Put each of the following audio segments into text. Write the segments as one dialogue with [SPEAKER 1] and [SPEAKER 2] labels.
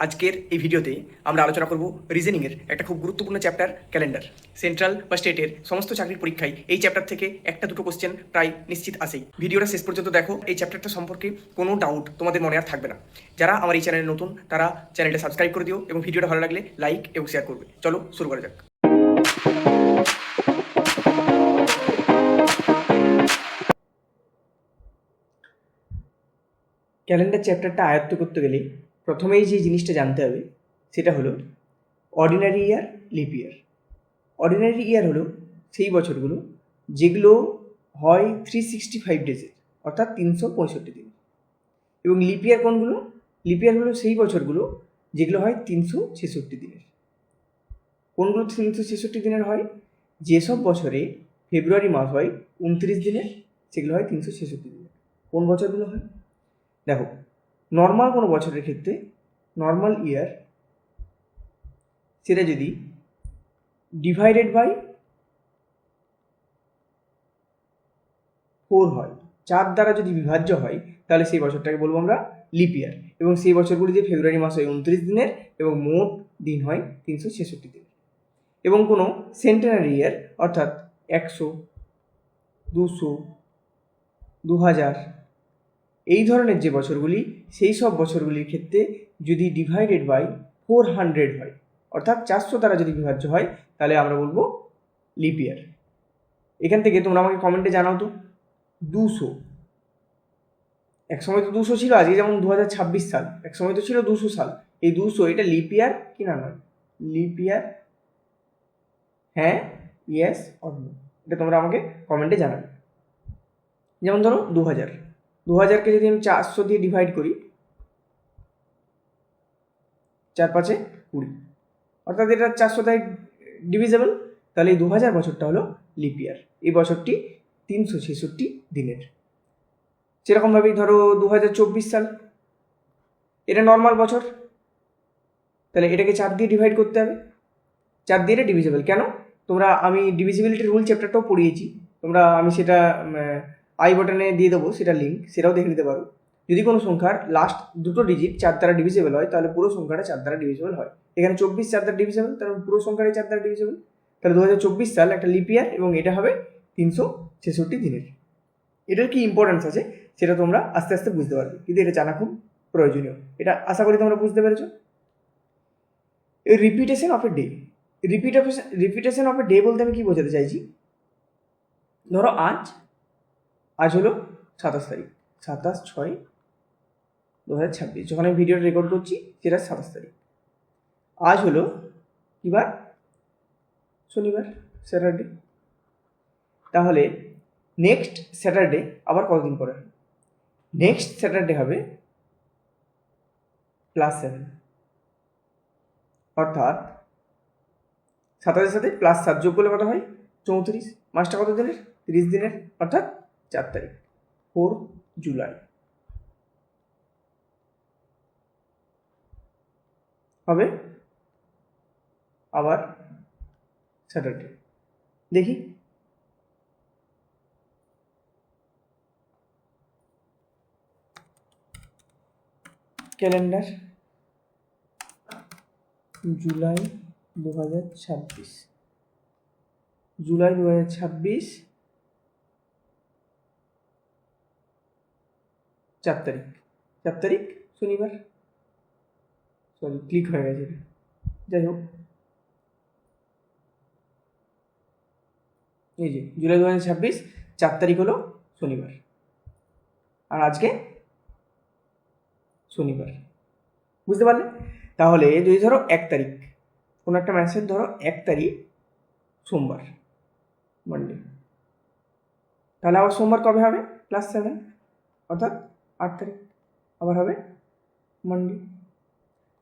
[SPEAKER 1] আজকের এই ভিডিওতে আমরা আলোচনা করব রিজনিংয়ের একটা খুব গুরুত্বপূর্ণ চ্যাপ্টার ক্যালেন্ডার। সেন্ট্রাল বা স্টেটের সমস্ত চাকরির পরীক্ষায় এই চ্যাপ্টার থেকে একটা দুটো কোশ্চেন প্রায় নিশ্চিত আসেই। ভিডিওটা শেষ পর্যন্ত দেখো, এই চ্যাপ্টারটা সম্পর্কে কোনো ডাউট তোমাদের মনে আর থাকবে না। যারা আমার এই চ্যানেলে নতুন তারা চ্যানেলটা সাবস্ক্রাইব করে দিও এবং ভিডিওটা ভালো লাগলে লাইক এবং শেয়ার করবে। চলো শুরু করা যাক। ক্যালেন্ডার চ্যাপ্টারটা আয়ত্ত করতে গেলে প্রথমেই যে জিনিসটা জানতে হবে সেটা হলো অর্ডিনারি ইয়ার, লিপ ইয়ার। অর্ডিনারি ইয়ার হলো সেই বছরগুলো যেগুলো হয় 365 ডেজের, অর্থাৎ 365 দিন। এবং লিপ ইয়ার কোনগুলো? লিপ ইয়ার হলো সেই বছরগুলো যেগুলো হয় 366 দিনের। কোনগুলো 366 দিনের হয়? যেসব বছরে ফেব্রুয়ারি মাস হয় 29 দিনের, সেগুলো হয় 366 দিনের। কোন বছরগুলো হয়? দেখো, নর্মাল কোনো বছরের ক্ষেত্রে নর্মাল ইয়ার সেটা যদি ডিভাইডেড বাই 4 হয়, 4 দ্বারা যদি বিভাজ্য হয়, তাহলে সেই বছরটাকে বলবো আমরা লিপ ইয়ার। এবং সেই বছরগুলি যে ফেব্রুয়ারি মাস হয় 29 দিনের এবং মোট দিন হয় 366 দিন। এবং কোনো সেন্টেনারি ইয়ার অর্থাৎ 100, 200, 2000 এই ধরনের যে বছরগুলি, সেই সব বছরগুলির ক্ষেত্রে যদি ডিভাইডেড বাই 400 হয়, অর্থাৎ 400 দ্বারা যদি বিভাজ্য হয়, তাহলে আমরা বলবো লিপ ইয়ার। এখান থেকে তোমরা আমাকে কমেন্টে জানাও তো 200, এক সময় তো 200 ছিল, আজকে যেমন 2026 সাল, এক সময় তো ছিল 200 সাল। এই 200 এটা লিপ ইয়ার কি না নয়? লিপ ইয়ার, হ্যাঁ, ইয়েস অর নো, এটা তোমরা আমাকে কমেন্টে জানাবে। যেমন ধরো 2000কে যদি আমি 400 দিয়ে ডিভাইড করি, 4 5 20, অর্থাৎ এটা 400 দ্বারা ডিভিজেবল, তাহলে এই 2000 বছরটা হলো লিপ ইয়ার। এই বছরটি 366 দিনের। সেরকমভাবেই ধরো 2024 সাল, এটা নর্মাল বছর, তাহলে এটাকে 4 দিয়ে ডিভাইড করতে হবে। 4 দিয়ে এটা ডিভিজেবল কেন? আমি ডিভিজিবিলিটি রুল চ্যাপ্টারটাও পড়িয়েছি, আমি সেটা আই বাটনে দিয়ে দেবো, সেটা লিঙ্ক, সেটাও দেখে নিতে পারো। যদি কোনো সংখ্যার লাস্ট দুটো ডিজিট 4 দ্বারা ডিভিজেবল হয়, তাহলে পুরো সংখ্যাটা 4 দ্বারা ডিভিজেবল হয়। এখানে 24 4 দ্বারা ডিভিজেবল, তাহলে পুরো সংখ্যাটাই 4 দ্বারা ডিভিজেবল। তাহলে 2024 সাল একটা লিপ ইয়ার এবং এটা হবে 366 দিনের। এটার কি ইম্পর্টেন্স আছে সেটা তোমরা আস্তে আস্তে বুঝতে পারবে, কিন্তু এটা জানা খুব প্রয়োজনীয়। এটা আশা করি তোমরা বুঝতে পেরেছো। Repetition of a day. Repetition of a day বলতে আমি কি বোঝাতে চাইছি? ধরো আজ হলো 27 তারিখ, 27/6/2026, যখন আমি ভিডিওটা রেকর্ড করছি সেটা 27 তারিখ। আজ হলো কি বার? শনিবার, স্যাটারডে। তাহলে নেক্সট স্যাটারডে আবার কতদিন পরে? নেক্সট স্যাটারডে হবে +7, অর্থাৎ 27-এর সাথে +7 যোগ করলে কত হয়? 34। মাসটা কত দিনের? 30 দিনের, অর্থাৎ 4 তারিখ, 4 জুলাই হবে আবার স্যাটারডে। দেখি, ক্যালেন্ডার জুলাই 2026, জুলাই 2026 4 তারিখ, 4 তারিখ শনিবার। সরি, ক্লিক হয়ে গেছে, যাই হোক। এই যে জুলাই 2026 4 তারিখ হলো শনিবার, আর আজকে শনিবার। বুঝতে পারলে? তাহলে যদি ধরো 1 তারিখ, কোনো একটা ম্যাচের ধরো 1 তারিখ সোমবার, মানডে, তাহলে আবার সোমবার কবে হবে? +7, অর্থাৎ 8 তারিখ আবার হবে মানডে।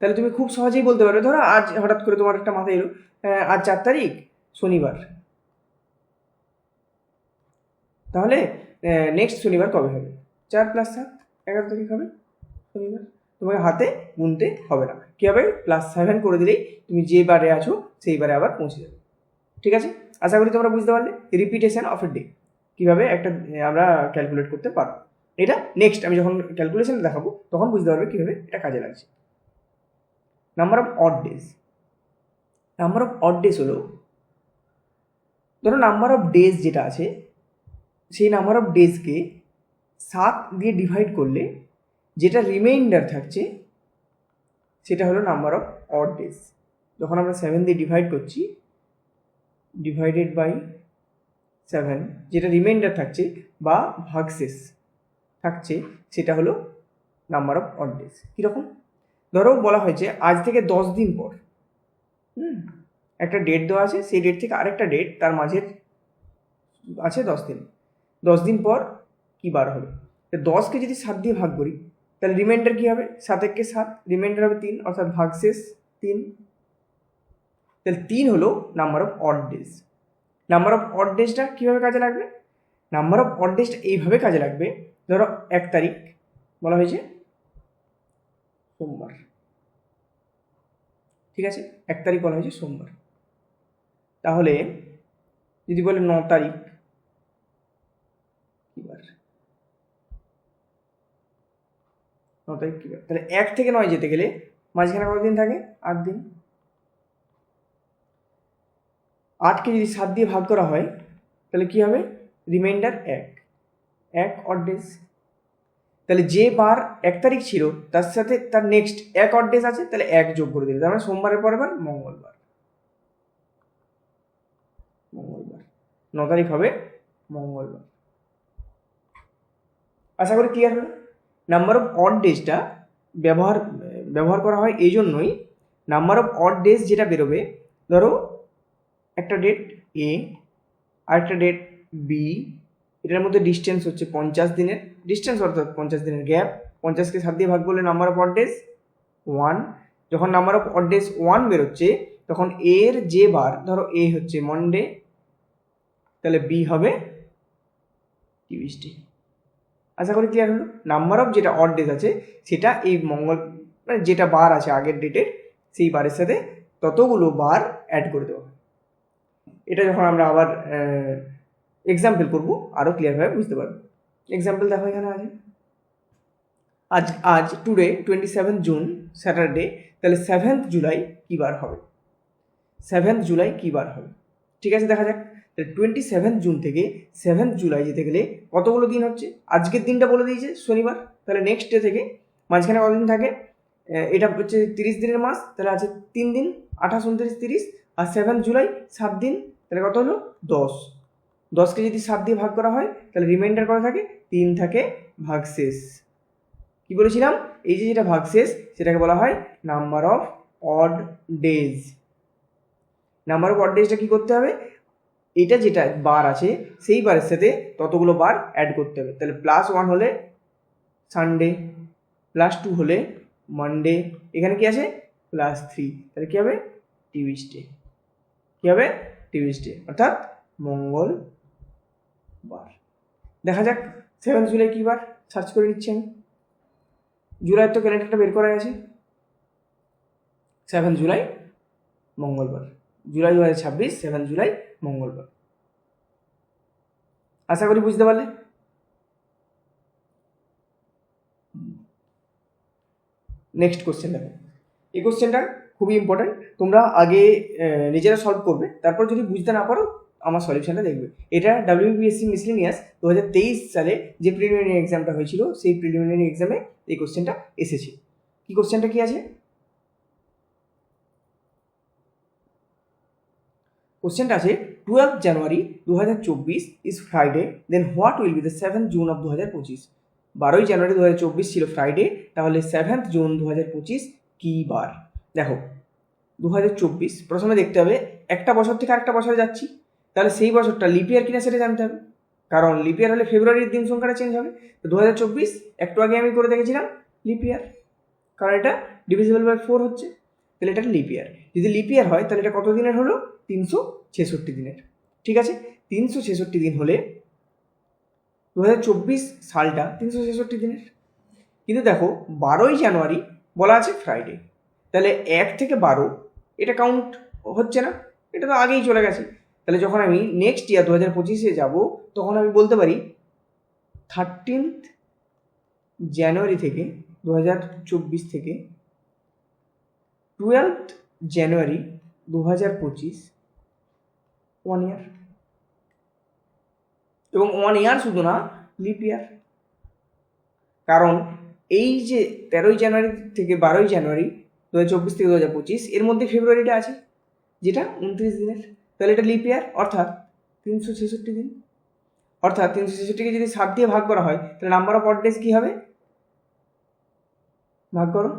[SPEAKER 1] তাহলে তুমি খুব সহজেই বলতে পারো, ধরো আজ হঠাৎ করে তোমার একটা মাথায় এলো, আজ 4 তারিখ শনিবার, তাহলে নেক্সট শনিবার কবে হবে? 4 + 7 11 তারিখ হবে শনিবার। তোমাকে হাতে গুনতে হবে না, কী হবে? +7 করে দিলেই তুমি যে বারে আছো সেই বারে আবার পৌঁছে যাবে। ঠিক আছে, আশা করি তোমরা বুঝতে পারলে রিপিটেশন অফ এ ডে কীভাবে আমরা ক্যালকুলেট করতে পারবো। এটা নেক্সট আমি যখন ক্যালকুলেশন দেখাবো তখন বুঝতে পারবে কীভাবে এটা কাজে লাগছে। Number of odd days, number of odd days হলো, ধরো নাম্বার অফ ডেজ যেটা আছে সেই নাম্বার অফ ডেজকে 7 দিয়ে ডিভাইড করলে যেটা রিমাইন্ডার থাকছে সেটা হলো নাম্বার অফ অড ডেজ। যখন আমরা 7 দিয়ে ডিভাইড করছি, ডিভাইডেড বাই 7, যেটা রিমাইন্ডার থাকছে বা ভাগশেষ থাকছে সেটা হলো নাম্বার অফ অড ডেজ। কীরকম? ধরো বলা হয়েছে আজ থেকে 10 দিন পর, একটা ডেট দেওয়া আছে, সেই ডেট থেকে আরেকটা ডেট তার মাঝের আছে 10 দিন। 10 দিন পর কী বার হবে? 10কে যদি 7 দিয়ে ভাগ করি তাহলে রিমাইন্ডার কী হবে? 7 একে 7, রিমাইন্ডার হবে 3, অর্থাৎ ভাগশেষ 3। তাহলে 3 হলো number of odd days. Number of odd ডেজটা কীভাবে কাজে লাগবে? নাম্বার অফ অড ডেজটা এইভাবে কাজে লাগবে, ধরো 1 তারিখ বলা হয়েছে সোমবার, ঠিক আছে, 1 তারিখ বলা হয়েছে সোমবার। তাহলে যদি বলে 9 তারিখ কী বার? 9 তারিখ কী বার? তাহলে 1 থেকে 9 যেতে গেলে মাঝখানে কত দিন থাকে? 8 দিন। 8কে যদি 7 দিয়ে ভাগ করা হয় তাহলে কী হবে? Reminder 1 odd days. তাহলে যে বার 1 তারিখ ছিল তার সাথে তার নেক্সট 1 অড ডেজ আছে, তাহলে 1 যোগ করে দিলে, তার মানে সোমবারের পরের বার মঙ্গলবার। 9 তারিখ হবে মঙ্গলবার। আশা করি ক্লিয়ার হলো। নাম্বার অফ অড ডেজটা ব্যবহার করা হয় এই জন্যই, নাম্বার অফ অড ডেজ যেটা বেরোবে, ধরো একটা ডেট এ আর একটা ডেট বি, এটার মধ্যে ডিস্টেন্স হচ্ছে 50 দিনের, ডিস্টেন্স অর্থাৎ 50 দিনের গ্যাপ। 50কে 7 দিয়ে ভাগ করলে নাম্বার অফ অড ডেজ 1। যখন নাম্বার অফ অড ডেজ 1 বেরোচ্ছে তখন এর যে বার, ধরো এ হচ্ছে মন্ডে, তাহলে বি হবে টিউসডে। আশা করি ক্লিয়ার হলো। নাম্বার অফ যেটা অড ডেজ আছে সেটা এই মানে যেটা বার আছে আগের ডেটের, সেই বারের সাথে ততগুলো বার অ্যাড করে দেওয়া। এটা যখন আমরা আবার এক্সাম্পল করবো আরও ক্লিয়ারভাবে বুঝতে পারবো। এক্সাম্পল দেখো এখানে আছে, আজ টুডে 27 জুন স্যাটারডে, তাহলে 7th জুলাই কী বার হবে? 7th জুলাই কী বার হবে? ঠিক আছে, দেখা যাক। তাহলে 27 জুন থেকে 7th জুলাই যেতে গেলে কতগুলো দিন হচ্ছে? আজকের দিনটা বলে দিয়েছে শনিবার, তাহলে নেক্সট ডে থেকে মাঝখানে কতদিন থাকে? এটা হচ্ছে 30 দিনের মাস, তাহলে আছে 3 দিন, 28, 29, 30, আর 7th জুলাই 7 দিন, তাহলে কত হলো? 10। 10কে যদি 7 দিয়ে ভাগ করা হয় তাহলে রিমাইন্ডার কত থাকে? 3 থাকে, ভাগশেষ। কি বলেছিলাম? এই যে যেটা ভাগশেষ সেটাকে বলা হয় number of odd days. Number of odd ডেজটা কী করতে হবে? এটা যেটা বার আছে সেই বারের সাথে ততগুলো বার অ্যাড করতে হবে। তাহলে +1 হলে সানডে, +2 হলে মানডে, এখানে কি আছে? +3, তাহলে কী হবে? টিউসডে। কী হবে? টিউসডে, অর্থাৎ মঙ্গলবার। দেখা যাক 7 জুলাই কী বার, সার্চ করে নিচ্ছি আমি। জুলাইয়ের তো ক্যালেন্ডারটা বের করা আছে, 7 জুলাই মঙ্গলবার, জুলাই 2026, 7 জুলাই মঙ্গলবার। আশা করি বুঝতে পারলে। নেক্সট কোশ্চেন দেখো, এই কোশ্চেনটা খুবই ইম্পর্ট্যান্ট, তোমরা আগে নিজেরা সলভ করবে, তারপর যদি বুঝতে না পারো আমার সলিউশনটা দেখবে। এটা WBSC মিসলেনিয়াস 2023 সালে যে প্রিলিমিনারি এক্সামটা হয়েছিল সেই প্রিলিমিনারি এক্সামে এই কোশ্চেনটা এসেছে। কি কোশ্চেনটা কি আছে? কোশ্চেনটা আছে 12 January 2024 is Friday, then what will be the 7th June of 2025। 12ই জানুয়ারি 2024 ছিল ফ্রাইডে, তাহলে 7th জুন 2025 কী বার? দেখো 2024 প্রথমে দেখতে হবে একটা বছর থেকে আরেকটা বছরে যাচ্ছি, তাহলে সেই বছরটা লিপ ইয়ার কিনা সেটা জানতে হবে, কারণ লিপ ইয়ার হলে ফেব্রুয়ারির দিন সংখ্যাটা চেঞ্জ হবে। তো 2024 একটু আগে আমি করে দেখেছিলাম লিপ ইয়ার, কারণ এটা ডিভিজিবল বাই 4 হচ্ছে, তাহলে এটা লিপ ইয়ার। যদি লিপ ইয়ার হয় তাহলে এটা কত দিনের হলো? 366 দিনের। ঠিক আছে, 366 দিন হলে 2024 সালটা 366 দিনের। কিন্তু দেখো 12ই জানুয়ারি বলা আছে ফ্রাইডে, তাহলে 1 থেকে 12 এটা কাউন্ট হচ্ছে না, এটা তো আগেই চলে গেছে। তাহলে যখন আমি নেক্সট ইয়ার 2025-এ যাবো তখন আমি বলতে পারি 13th জানুয়ারি থেকে 2024 থেকে 12th জানুয়ারি 2025 1 ইয়ার, এবং 1 ইয়ার শুধু না, লিপ ইয়ার। কারণ এই যে 13ই জানুয়ারি থেকে 12ই জানুয়ারি 2024 থেকে 2025 এর মধ্যে ফেব্রুয়ারিটা আছে, যেটা 29 দিনের। তাহলে এটা লিপ ইয়ার, অর্থাৎ 366 দিন। অর্থাৎ 366কে যদি 7 দিয়ে ভাগ করা হয় তাহলে নাম্বার অফ অড ডেজ কী হবে? ভাগ করো,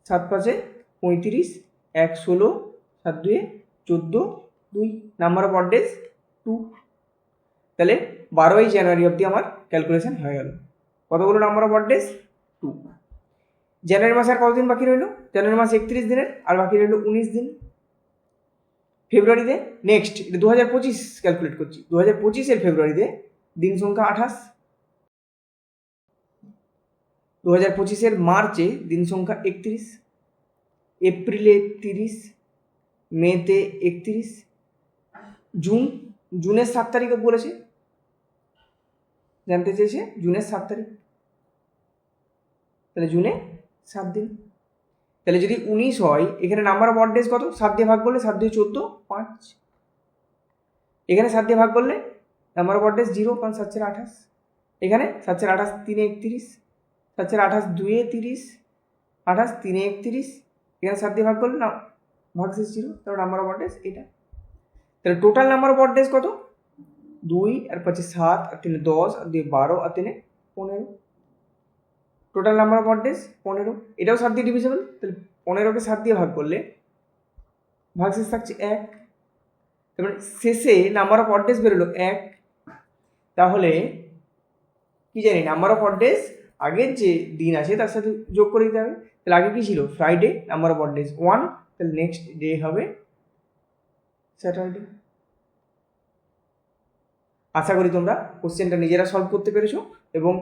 [SPEAKER 1] 7 5 35, 1 16, 7 2 14, 2, নাম্বার অফ অড ডেজ 2। তাহলে 12ই জানুয়ারি অবধি আমার ক্যালকুলেশন হয়ে গেল। কতগুলো নাম্বার অফ অড ডেজ? 2। জানুয়ারি মাসে আর কতদিন বাকি রইল? জানুয়ারি মাসে 31 দিনের, আর বাকি রইল 19 দিন। ফেব্রুয়ারিতে নেক্সট, এটা 2025 ক্যালকুলেট করছি, 2025-এর ফেব্রুয়ারিতে দিন সংখ্যা 28, 2025-এর মার্চে দিন সংখ্যা 31, এপ্রিলে 30, মেতে 31, জুনের 7 তারিখ বলেছে, জানতে চেয়েছে জুনের 7 তারিখ, তাহলে জুনে 7 দিন। তাহলে যদি 19 হয়, এখানে নাম্বার অফ অড ডেজ কত? 7 দিয়ে ভাগ করলে 7 2 14, 5। এখানে 7 দিয়ে ভাগ করলে নাম্বার অফ অড ডেজ 0, 5 7 4 28। এখানে 7 4 28, 3 31, 7 4 28, 2 30, 28, 3 31। এখানে 7 দিয়ে ভাগ করলে না, ভাগ শেষ 0, তাহলে নাম্বার অফ অড ডেজ এটা। তাহলে total number of odd days কত? 2 আর 5 7 আর 3 10 আর 2 12 আর 3 15। Total number of odd days 15। এটাও 7 দিয়ে ডিভিজিবল, তাহলে 15কে 7 দিয়ে ভাগ করলে ভাগশেষ থাকছে 1। তারপরে শেষে নাম্বার অফ অড ডেজ বেরোলো 1। তাহলে কি জানি, নাম্বার অফ অড ডেজ আগের যে দিন আছে তার সাথে যোগ করে দিতে হবে। তাহলে আগে কি ছিল? Friday, number of odd days 1, তাহলে নেক্সট ডে হবে স্যাটারডে। আশা করি তোমরা কোশ্চেনটা নিজেরা সলভ করতে পেরেছো, এবং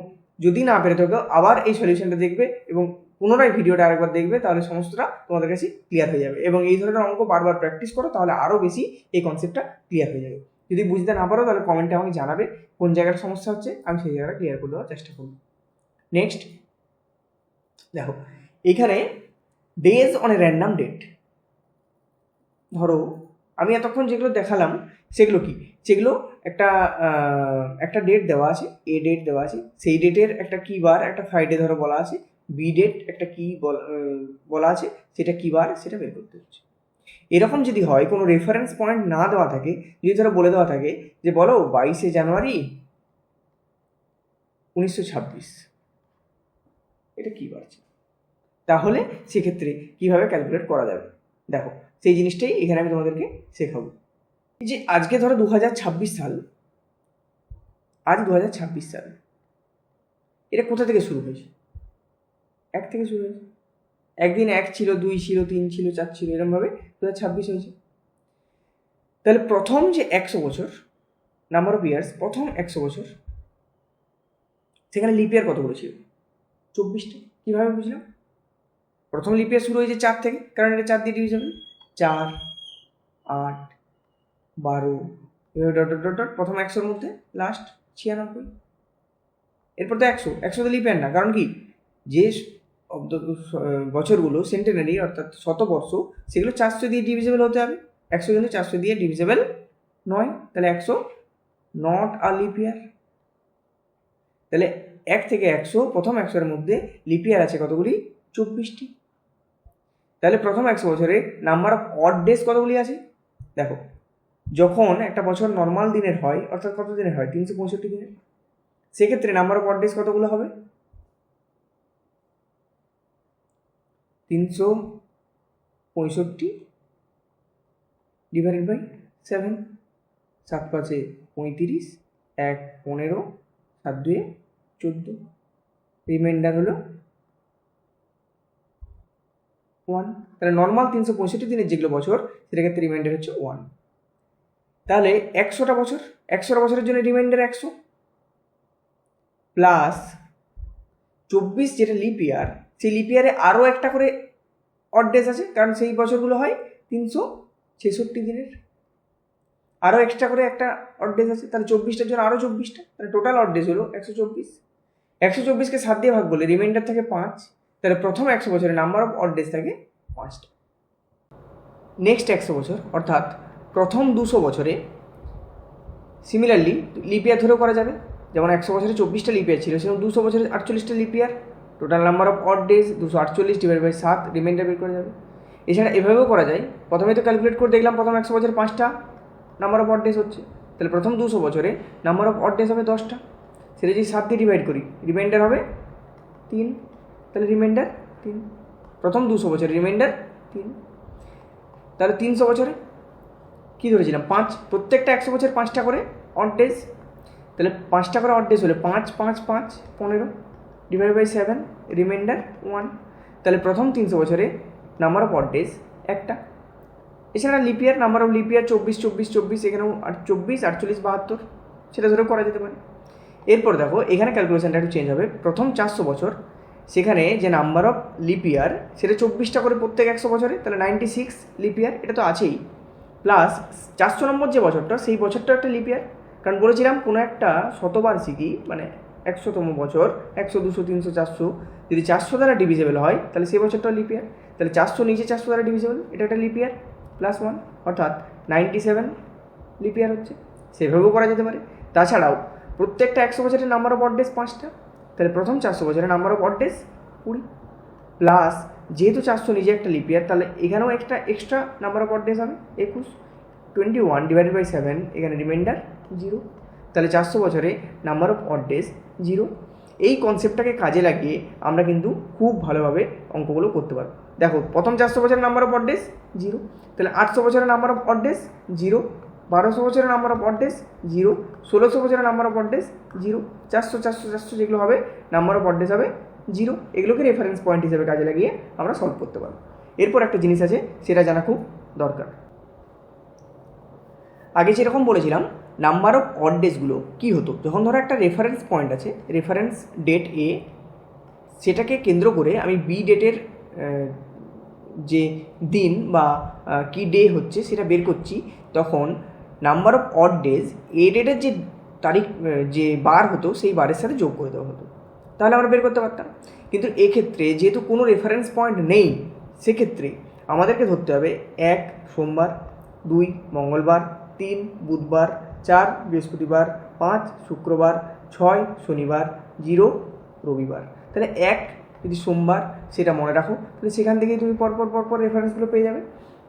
[SPEAKER 1] যদি না পেরে থাকো আবার এই সলিউশনটা দেখবে এবং পুনরায় ভিডিওটা আরেকবার দেখবে, তাহলে সমস্তটা তোমাদের কাছে ক্লিয়ার হয়ে যাবে। এবং এই ধরনের অঙ্ক বারবার প্র্যাকটিস করো, তাহলে আরও বেশি এই কনসেপ্টটা ক্লিয়ার হয়ে যাবে। যদি বুঝতে না পারো তাহলে কমেন্টে আমাকে জানাবে কোন জায়গাটা সমস্যা হচ্ছে, আমি সেই জায়গাটা ক্লিয়ার করে দেওয়ার চেষ্টা করব। নেক্সট দেখো, এখানে days on a random date. ধরো আমি এতক্ষণ যেগুলো দেখালাম সেগুলো কি? সেগুলো একটা ডেট দেওয়া আছে, এ ডেট দেওয়া আছে, সেই ডেটের একটা কি বার, একটা ফ্রাইডে ধরো বলা আছে, বি ডেট একটা কি বলা আছে, সেটা কি বার সেটা বের করতে হচ্ছে। এরকম যদি হয়, কোনো রেফারেন্স পয়েন্ট না দেওয়া থাকে, যদি ধরো বলে দেওয়া থাকে যে বলো 22শে জানুয়ারি 1926, এটা কি বার, তাহলে সেক্ষেত্রে কিভাবে ক্যালকুলেট করা যাবে দেখো, সেই জিনিসটাই এখানে আমি তোমাদেরকে শেখাবো। যে আজকে ধরো 2026 সাল, আজ 2026 সাল, এটা কোথা থেকে শুরু হয়েছে? 1 থেকে শুরু হয়েছে। একদিন 1 ছিল, 2 ছিল, 3 ছিল, 4 ছিল, এরকমভাবে 2026 হয়েছে। তাহলে প্রথম যে 100 বছর, নাম্বার অফ ইয়ার্স, প্রথম 100 বছর, সেখানে লিপ ইয়ার কতগুলো ছিল? 24টা। কীভাবে বুঝলাম? প্রথম লিপ ইয়ার শুরু হয়েছে 4 থেকে, কারণ এটা 4 দিয়ে ডিভিজিবল, 4 8 12, এভাবে ডট ডট ডট ডট, প্রথম 100-র মধ্যে লাস্ট 96। এরপর তো 100 লিপ ইয়ার না, কারণ কি, যে বছরগুলো সেন্টেনারি অর্থাৎ শতবর্ষ, সেগুলো 400 দিয়ে ডিভিজিবল হতে হবে। 100 কিন্তু 400 দিয়ে ডিভিজিবল নয়, তাহলে 100 নট আ লিপ ইয়ার। তাহলে 1 থেকে 100, প্রথম 100-এর মধ্যে লিপ ইয়ার আছে কতগুলি? 24টি। তাহলে প্রথম 100 বছরে নাম্বার অফ অড ডেজ কতগুলি আছে দেখো। যখন একটা বছর নর্মাল দিনের হয়, অর্থাৎ কত দিনের হয়? 365 দিনের, সেক্ষেত্রে নাম্বার অফ অড ডেজ কতগুলো হবে? 365 ডিভাইডেড বাই 7, 7 5 35, 1 15, 7 2 14, রিমাইন্ডার হলো 1। তাহলে নর্মাল 365 দিনের যেগুলো বছর, সেটার ক্ষেত্রে রিমাইন্ডার হচ্ছে 1। তাহলে 100টা বছর, 100টা বছরের জন্য রিমাইন্ডার 100 প্লাস 24 যেটা লিপ ইয়ার, সেই লিপ ইয়ারে আরও একটা করে অড ডেজ আছে, কারণ সেই বছরগুলো হয় 366 দিনের, আরও এক্সট্রা করে একটা অড ডেজ আছে। তাহলে 24টার জন্য আরও 24টা, তাহলে টোটাল অড ডেজ হলো 124। 124কে 7 দিয়ে ভাগ করলে রিমাইন্ডার থাকে 5, তাহলে প্রথম 100 বছরে নাম্বার অফ অড ডেজ থাকে 5টা। নেক্সট 100 বছর অর্থাৎ প্রথম 200 বছরে সিমিলারলি লিপ ইয়ার ধরেও করা যাবে। যেমন 100 বছরে 24টা লিপ ইয়ার ছিল, সেরকম 200 বছরে 48টা leap year, total number of odd days 248 divide by 7, remainder বের করা যাবে। এছাড়া এভাবেও করা যায়, প্রথমে তো ক্যালকুলেট করে দেখলাম প্রথম 100 বছরে 5টা নাম্বার অফ অড ডেজ হচ্ছে, তাহলে প্রথম 200 বছরে নাম্বার অফ অড ডেজ হবে 10টা, সেটা যদি 7 দিয়ে ডিভাইড করি রিমাইন্ডার হবে 3, তাহলে রিমাইন্ডার 3, প্রথম 200 বছরে রিমাইন্ডার 3। তাহলে 300 বছরে কী ধরেছিলাম 5, প্রত্যেকটা 100 বছর 5টা করে অড ডেজ, তাহলে 5টা করে অড ডেজ হলে 5 5 5 15 ডিভাইড বাই 7, রিমাইন্ডার 1। তাহলে প্রথম 300 বছরে নাম্বার অফ অড ডেজ 1টা। এছাড়া lip year, number of lip ইয়ার 24 24 24, এখানেও 24 48 72, সেটা ধরেও করা যেতে পারে। এরপর দেখো এখানে ক্যালকুলেশনটা একটু চেঞ্জ হবে। প্রথম 400 বছর সেখানে যে নাম্বার অফ লিপ ইয়ার সেটা 24টা করে প্রত্যেক 100 বছরে, তাহলে 96 লিপ ইয়ার, এটা তো আছেই, প্লাস 400 নম্বর যে বছরটা সেই বছরটা একটা লিপ ইয়ার, কারণ বলেছিলাম কোনো একটা শতবার্ষিকী মানে 100তম বছর 100 200 300 400 যদি 400 দ্বারা ডিভিজেবল হয় তাহলে সেই বছরটা লিপ ইয়ার, তাহলে 400 নিচে 400 দ্বারা ডিভিজেবল, এটা একটা লিপ ইয়ার প্লাস 1, অর্থাৎ 97 লিপ ইয়ার হচ্ছে। সেভাবেও করা যেতে পারে। তাছাড়াও প্রত্যেকটা 100 বছরের নাম্বার অফ অড ডেজ 5টা, তাহলে প্রথম 400 বছরের number of odd days 20, plus যেহেতু 400 নিজে একটা লিপ ইয়ার তাহলে এখানেও একটা extra number of odd days হবে 21, 21 ডিভাইডেড বাই 7, এখানে রিমাইন্ডার 0, তাহলে 400 বছরে নাম্বার অফ অড ডেজ 0। এই কনসেপ্টটাকে কাজে লাগিয়ে আমরা কিন্তু খুব ভালোভাবে অঙ্কগুলো করতে পারবো। দেখো প্রথম 400 বছরের নাম্বার অফ অড ডেজ 0, তাহলে 800 বছরের নাম্বার অফ অড ডেজ 0, 1200 বছরের নাম্বার অফ অড ডেজ 0, 1600 বছরের নাম্বার অফ অড ডেজ 0, 400 400 400 যেগুলো হবে নাম্বার অফ অড ডেজ হবে 0। এগুলোকে রেফারেন্স পয়েন্ট হিসেবে কাজে লাগিয়ে আমরা সলভ করতে পারবো। এরপর একটা জিনিস আছে, সেটা জানা খুব দরকার। আগে যেরকম বলেছিলাম নাম্বার অফ অড ডেজগুলো কী হতো, যখন ধরো একটা রেফারেন্স পয়েন্ট আছে, রেফারেন্স ডেট এ, সেটাকে কেন্দ্র করে আমি বি ডেটের যে দিন বা কি ডে হচ্ছে সেটা বের করছি, তখন নাম্বার অফ অড ডেজ এ ডেটের যে তারিখ যে বার হতো সেই বারের সাথে যোগ করে দেওয়া হতো, তাহলে আমরা বের করতে পারতাম। কিন্তু এক্ষেত্রে যেহেতু কোনো রেফারেন্স পয়েন্ট নেই, সেক্ষেত্রে আমাদেরকে ধরতে হবে 1 সোমবার, 2 মঙ্গলবার, 3 বুধবার, 4 বৃহস্পতিবার, 5 শুক্রবার, 6 শনিবার, 0 রবিবার। তাহলে 1 যদি সোমবার সেটা মনে রাখো, তাহলে সেখান থেকেই তুমি পরপর রেফারেন্সগুলো পেয়ে যাবে।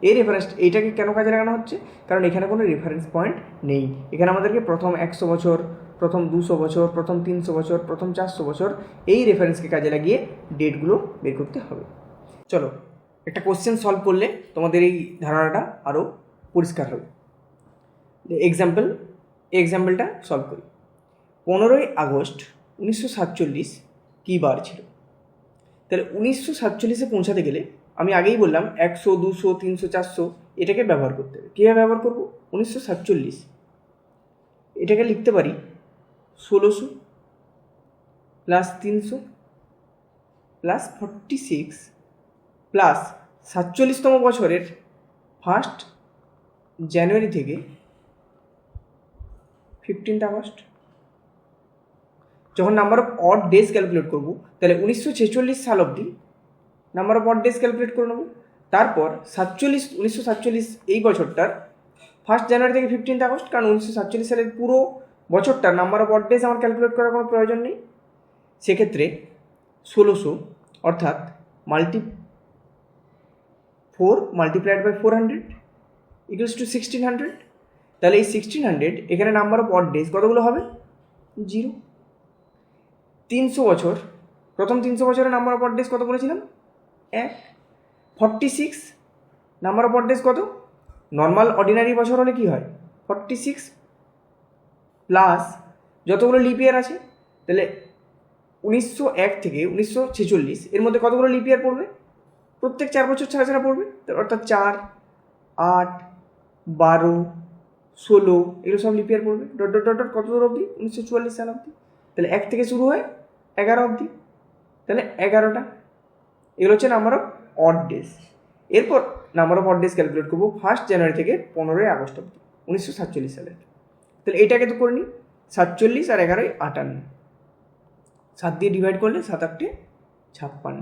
[SPEAKER 1] এই রেফারেন্স এইটাকে কেন কাজে লাগানো হচ্ছে, কারণ এখানে কোনো রেফারেন্স পয়েন্ট নেই। এখানে আমাদেরকে প্রথম 100 বছর, প্রথম 200 বছর, প্রথম 300 বছর, প্রথম 400 বছর এই রেফারেন্সকে কাজে লাগিয়ে ডেটগুলো বের করতে হবে। চলো একটা কোশ্চেন সলভ করলে তোমাদের এই ধারণাটা আরও পরিষ্কার হবে। এক্সাম্পলটা সলভ করি। 15ই আগস্ট 1947 কী বার ছিল? তাহলে 1947-এ পৌঁছাতে গেলে আমি আগেই বললাম 100 200 300 400 এটাকে ব্যবহার করতে হবে। কীভাবে ব্যবহার করবো? 1947 এটাকে লিখতে পারি 1600 প্লাস 300 প্লাস 46 প্লাস 47তম বছরের 1 জানুয়ারি থেকে 15 আগস্ট। যখন number of odd days calculate করব তাহলে 1946 সাল অবধি number of odd days calculate করে নেব। তারপর 1947 এই বছরটার 1 জানুয়ারি থেকে 15 আগস্ট, কারণ 1947 সালের পুরো বছরটার নাম্বার অফ অড ডেজ আমার ক্যালকুলেট করার কোনো প্রয়োজন নেই। সেক্ষেত্রে 1600 অর্থাৎ 4 মাল্টিপ্লাইড বাই 400 ইকুয়ালস টু 1600। তাহলে এই 1600 এখানে নাম্বার অফ অড ডেজ কতগুলো হবে? 0। 300 বছর, প্রথম 300 বছরের নাম্বার অফ অড ডেজ কত বলেছিলাম? 1। 46 নাম্বার অফ অড ডেজ কত? নর্মাল অর্ডিনারি বছর হলে কি হয়? 46 প্লাস যতগুলো লিপ ইয়ার আছে, তাহলে 1901 থেকে 1946 এর মধ্যে কতগুলো লিপ ইয়ার পড়বে? প্রত্যেক 4 বছর ছাড়া ছাড়া পড়বে, অর্থাৎ 4 8 12 16 এগুলো সব লিপ ইয়ার পড়বে। ডট ডট ডট ডট কত দূর অবধি? 1944 সাল অবধি। তাহলে 1 থেকে শুরু হয় 11 অবধি, তাহলে 11টা। এগুলো হচ্ছে নাম্বার অফ অড ডেজ। এরপর number of odd days calculate করবো 1 জানুয়ারি থেকে 15 আগস্ট অবধি 1947 সালের। তাহলে এটাকে তো করে নিই, 47 আর 11 58, 7 দিয়ে ডিভাইড করলে 7 8 56,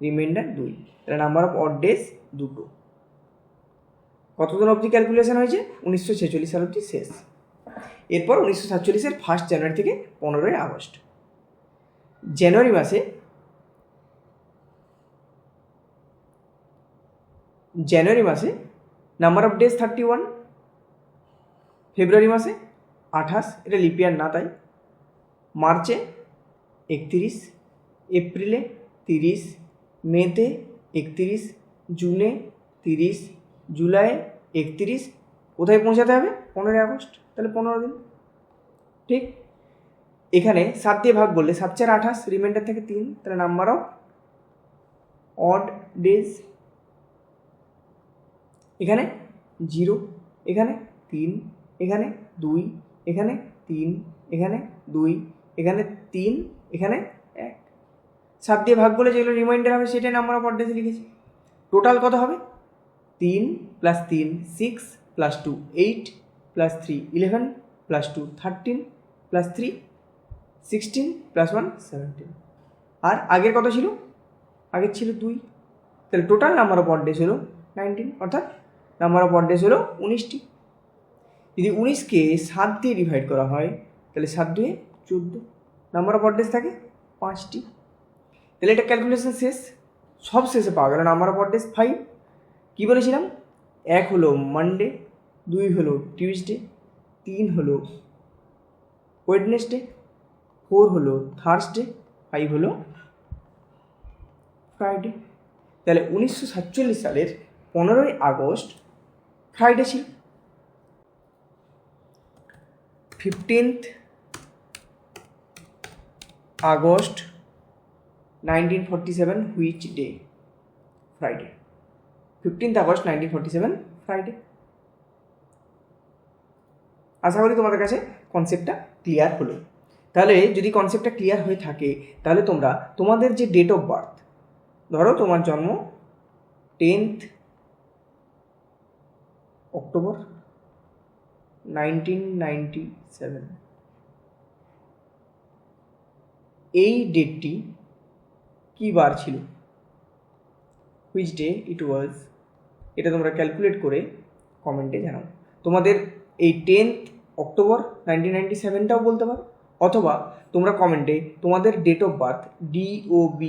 [SPEAKER 1] রিমাইন্ডার 2, তাহলে নাম্বার অফ অড ডেজ 2। কতদিন অবধি ক্যালকুলেশন হয়েছে? 1946 সাল অবধি শেষ। এরপর 1947-এর 1 জানুয়ারি থেকে 15 আগস্ট। জানুয়ারি মাসে নাম্বার অফ ডেজ 31, ফেব্রুয়ারি মাসে 28, এটা লিপিয়ার না তাই, মার্চে 31, এপ্রিলে 30, মেতে 31, জুনে 30, জুলাই 31, কোথায় পৌঁছাতে হবে? 15 আগস্ট, তাহলে 15 দিন। ঠিক, এখানে 7 দিয়ে ভাগ করলে 7 4 28, রিমাইন্ডার থেকে 3, তাহলে নাম্বার অফ অড ডেজ এখানে 0, এখানে 3, এখানে 2, এখানে 3, এখানে 2, এখানে 3, এখানে 1। 7 দিয়ে ভাগ করলে যেগুলো রিমাইন্ডার হবে সেটাই নাম্বার অফ অড ডেজ লিখেছি। টোটাল কত হবে? 3 + 3 6 + 2 8 + 3 11 + 2 13 + 3 16 + 1 17। আর আগের কত ছিল? আগের ছিল 2, তাহলে total number of odd days হলো 19, অর্থাৎ নাম্বার অফ অড ডেজ হলো 19টি। যদি 19কে 7 দিয়ে ডিভাইড করা হয় তাহলে 7 2 14, নাম্বার অফ অড ডেজ থাকে 5টি। তাহলে এটা ক্যালকুলেশন শেষ, সব শেষে পাওয়া গেল নাম্বার অফ অড ডেজ 5। কী বলেছিলাম? 1 হলো মানডে, 2 হলো টিউসডে, 3 হলো ওয়েডনেসডে, 4 হলো থার্সডে, 5 হলো ফ্রাইডে। তাহলে 1947 সালের 15 আগস্ট ফ্রাইডে ছিল। 15th August 1947 which day? Friday. 15th August 1947 Friday. আশা করি তোমাদের কাছে কনসেপ্টটা ক্লিয়ার হলো। তাহলে যদি কনসেপ্টটা ক্লিয়ার হয়ে থাকে তাহলে তোমরা তোমাদের যে ডেট অফ বার্থ, ধরো তোমার জন্ম 10th অক্টোবর 1997, এই ডেটটি কী বার ছিল? হুইচ ডে ইট ওয়াজ? এটা তোমরা ক্যালকুলেট করে কমেন্টে জানাও। তোমাদের এই 10th অক্টোবর 1997টাও বলতে পারো, অথবা তোমরা কমেন্টে তোমাদের ডেট অফ বার্থ DOB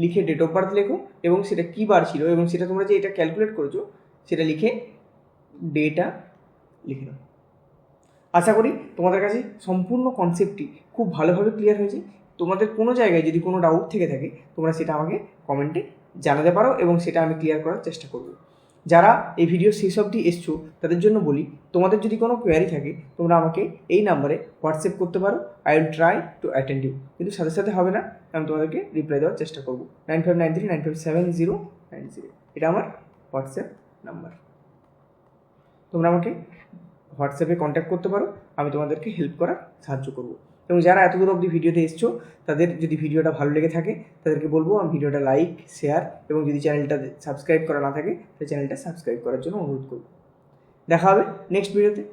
[SPEAKER 1] লিখে ডেট অফ বার্থ লেখো এবং সেটা কী বার ছিল এবং সেটা তোমরা যে এটা ক্যালকুলেট করেছো সেটা লিখে ডেটা লিখে নাও। আশা করি তোমাদের কাছে সম্পূর্ণ কনসেপ্টটি খুব ভালোভাবে ক্লিয়ার হয়েছে। তোমাদের কোনো জায়গায় যদি কোনো ডাউট থেকে থাকে তোমরা সেটা আমাকে কমেন্টে জানাতে পারো এবং সেটা আমি ক্লিয়ার করার চেষ্টা করব। যারা এই ভিডিও শেষ অবধি এসছো তাদের জন্য বলি, তোমাদের যদি কোনো কোয়ারি থাকে তোমরা আমাকে এই নাম্বারে হোয়াটসঅ্যাপ করতে পারো। I will try to attend you, কিন্তু সাথে সাথে হবে না, আমি তোমাদেরকে রিপ্লাই দেওয়ার চেষ্টা করবো। 9593957090, এটা আমার হোয়াটসঅ্যাপ নাম্বার। তোমরা আমাকে হোয়াটসঅ্যাপে কন্ট্যাক্ট করতে পারো, আমি তোমাদেরকে হেল্প করার সাহায্য করব। এবং যারা এতদূর অবধি ভিডিওতে এসছো তাদের যদি ভিডিওটা ভালো লেগে থাকে তাদেরকে বলবো আমি ভিডিওটা লাইক, শেয়ার এবং যদি চ্যানেলটা সাবস্ক্রাইব করা না থাকে তাহলে চ্যানেলটা সাবস্ক্রাইব করার জন্য অনুরোধ করব। দেখা হবে নেক্সট ভিডিওতে।